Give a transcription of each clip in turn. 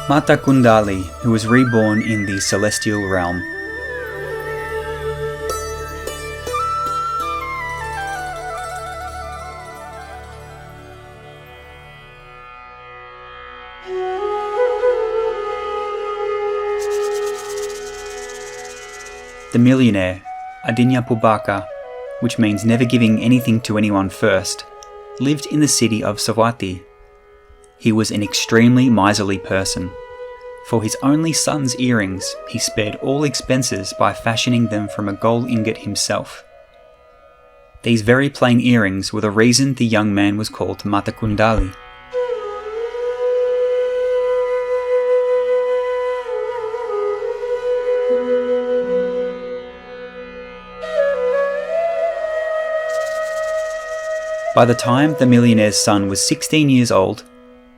Matthakundali, who was reborn in the celestial realm. The millionaire, Adinya Pubaka, which means never giving anything to anyone first, lived in the city of Savatthi. He was an extremely miserly person. For his only son's earrings, he spared all expenses by fashioning them from a gold ingot himself. These very plain earrings were the reason the young man was called Matthakundali. By the time the millionaire's son was 16 years old,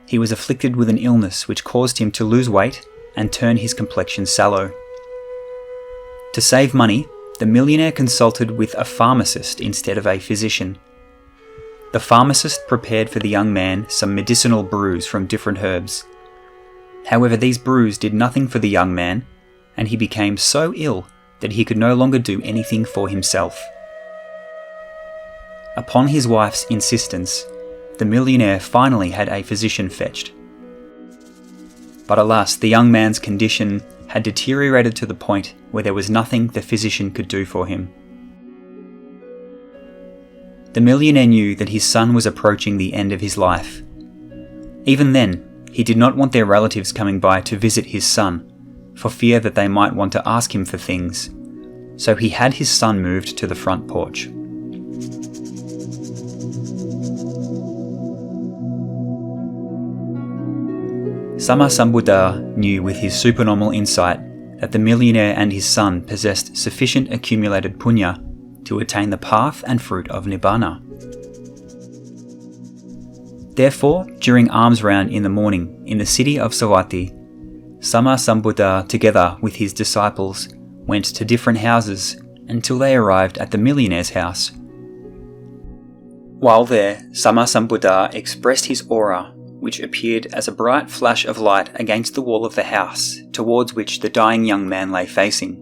he was afflicted with an illness which caused him to lose weight and turn his complexion sallow. To save money, the millionaire consulted with a pharmacist instead of a physician. The pharmacist prepared for the young man some medicinal brews from different herbs. However, these brews did nothing for the young man, and he became so ill that he could no longer do anything for himself. Upon his wife's insistence, the millionaire finally had a physician fetched. But alas, the young man's condition had deteriorated to the point where there was nothing the physician could do for him. The millionaire knew that his son was approaching the end of his life. Even then, he did not want their relatives coming by to visit his son, for fear that they might want to ask him for things, so he had his son moved to the front porch. Sammasambuddha knew with his supernormal insight that the millionaire and his son possessed sufficient accumulated punya to attain the path and fruit of nibbana. Therefore, during alms round in the morning in the city of Savatthi, Sammasambuddha, together with his disciples, went to different houses until they arrived at the millionaire's house. While there, Sammasambuddha expressed his aura, which appeared as a bright flash of light against the wall of the house towards which the dying young man lay facing.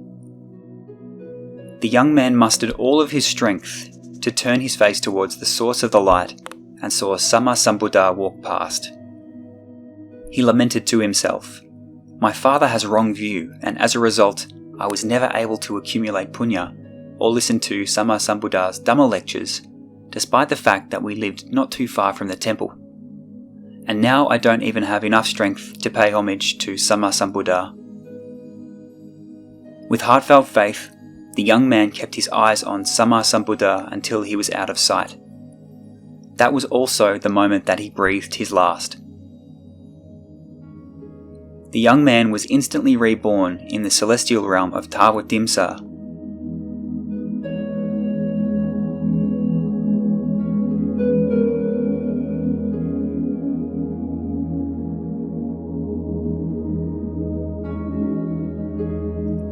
The young man mustered all of his strength to turn his face towards the source of the light and saw Sammasambuddha walk past. He lamented to himself, "My father has wrong view, and as a result, I was never able to accumulate punya or listen to Sammasambuddha's Dhamma lectures, despite the fact that we lived not too far from the temple. And now I don't even have enough strength to pay homage to Sammasambuddha." With heartfelt faith, the young man kept his eyes on Sammasambuddha until he was out of sight. That was also the moment that he breathed his last. The young man was instantly reborn in the celestial realm of Tawatimsa.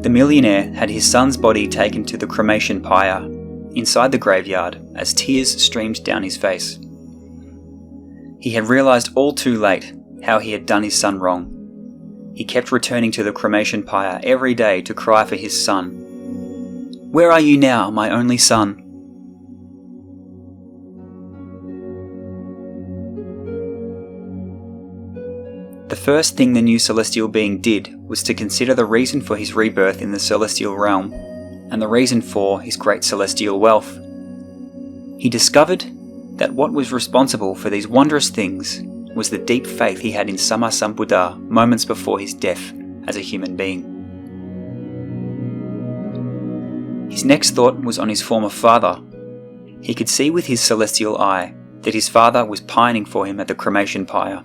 The millionaire had his son's body taken to the cremation pyre inside the graveyard as tears streamed down his face. He had realised all too late how he had done his son wrong. He kept returning to the cremation pyre every day to cry for his son. "Where are you now, my only son?" The first thing the new celestial being did was to consider the reason for his rebirth in the celestial realm, and the reason for his great celestial wealth. He discovered that what was responsible for these wondrous things was the deep faith he had in Sammasambuddha moments before his death as a human being. His next thought was on his former father. He could see with his celestial eye that his father was pining for him at the cremation pyre.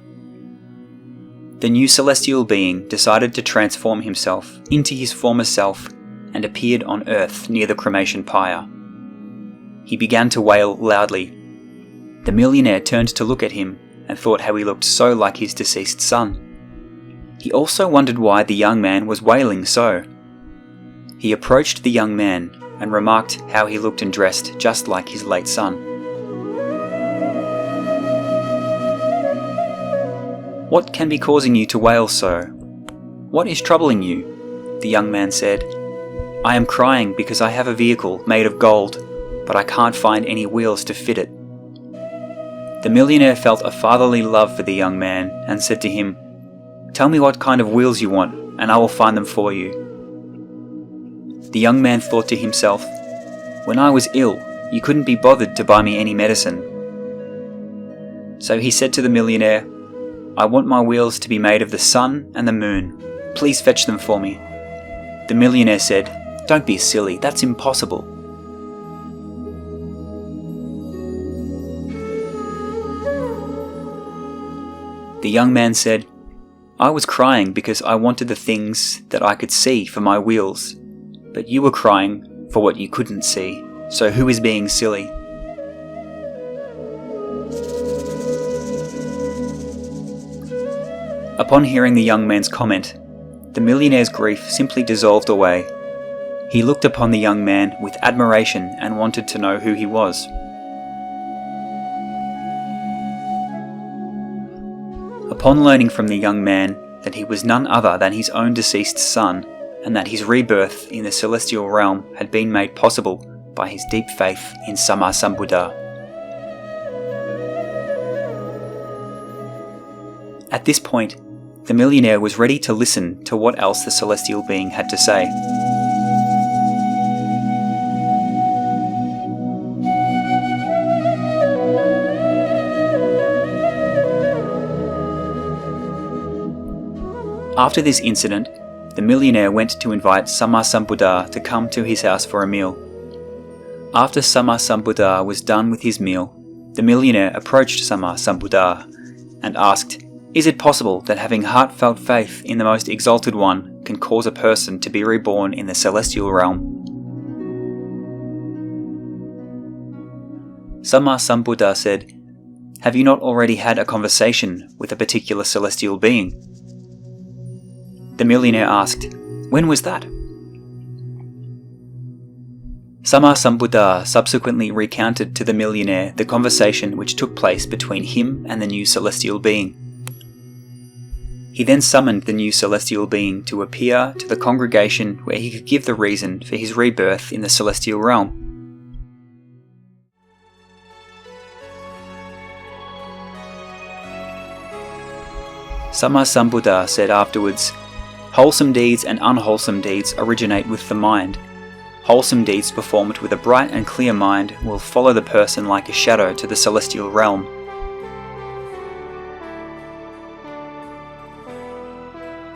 The new celestial being decided to transform himself into his former self and appeared on earth near the cremation pyre. He began to wail loudly. The millionaire turned to look at him and thought how he looked so like his deceased son. He also wondered why the young man was wailing so. He approached the young man and remarked how he looked and dressed just like his late son. "What can be causing you to wail so?" "What is troubling you?" The young man said, "I am crying because I have a vehicle made of gold, but I can't find any wheels to fit it." The millionaire felt a fatherly love for the young man and said to him, "Tell me what kind of wheels you want, and I will find them for you." The young man thought to himself, "When I was ill, you couldn't be bothered to buy me any medicine." So he said to the millionaire, "I want my wheels to be made of the sun and the moon. Please fetch them for me." The millionaire said, "Don't be silly, that's impossible." The young man said, "I was crying because I wanted the things that I could see for my wheels, but you were crying for what you couldn't see, so who is being silly?" Upon hearing the young man's comment, the millionaire's grief simply dissolved away. He looked upon the young man with admiration and wanted to know who he was. Upon learning from the young man that he was none other than his own deceased son, and that his rebirth in the celestial realm had been made possible by his deep faith in Sammasambuddha. At this point, the millionaire was ready to listen to what else the celestial being had to say. After this incident, the millionaire went to invite Sammasambuddha to come to his house for a meal. After Sammasambuddha was done with his meal, the millionaire approached Sammasambuddha and asked, "Is it possible that having heartfelt faith in the Most Exalted One can cause a person to be reborn in the celestial realm?" Sammasambuddha said, "Have you not already had a conversation with a particular celestial being?" The millionaire asked, "When was that?" Sammasambuddha subsequently recounted to the millionaire the conversation which took place between him and the new celestial being. He then summoned the new celestial being to appear to the congregation where he could give the reason for his rebirth in the celestial realm. Sammasambuddha said afterwards, "Wholesome deeds and unwholesome deeds originate with the mind. Wholesome deeds performed with a bright and clear mind will follow the person like a shadow to the celestial realm."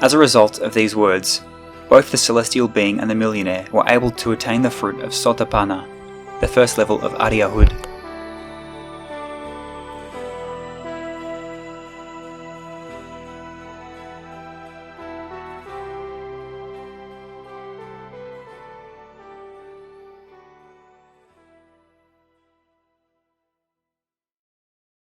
As a result of these words, both the celestial being and the millionaire were able to attain the fruit of Sotapanna, the first level of Aryahood.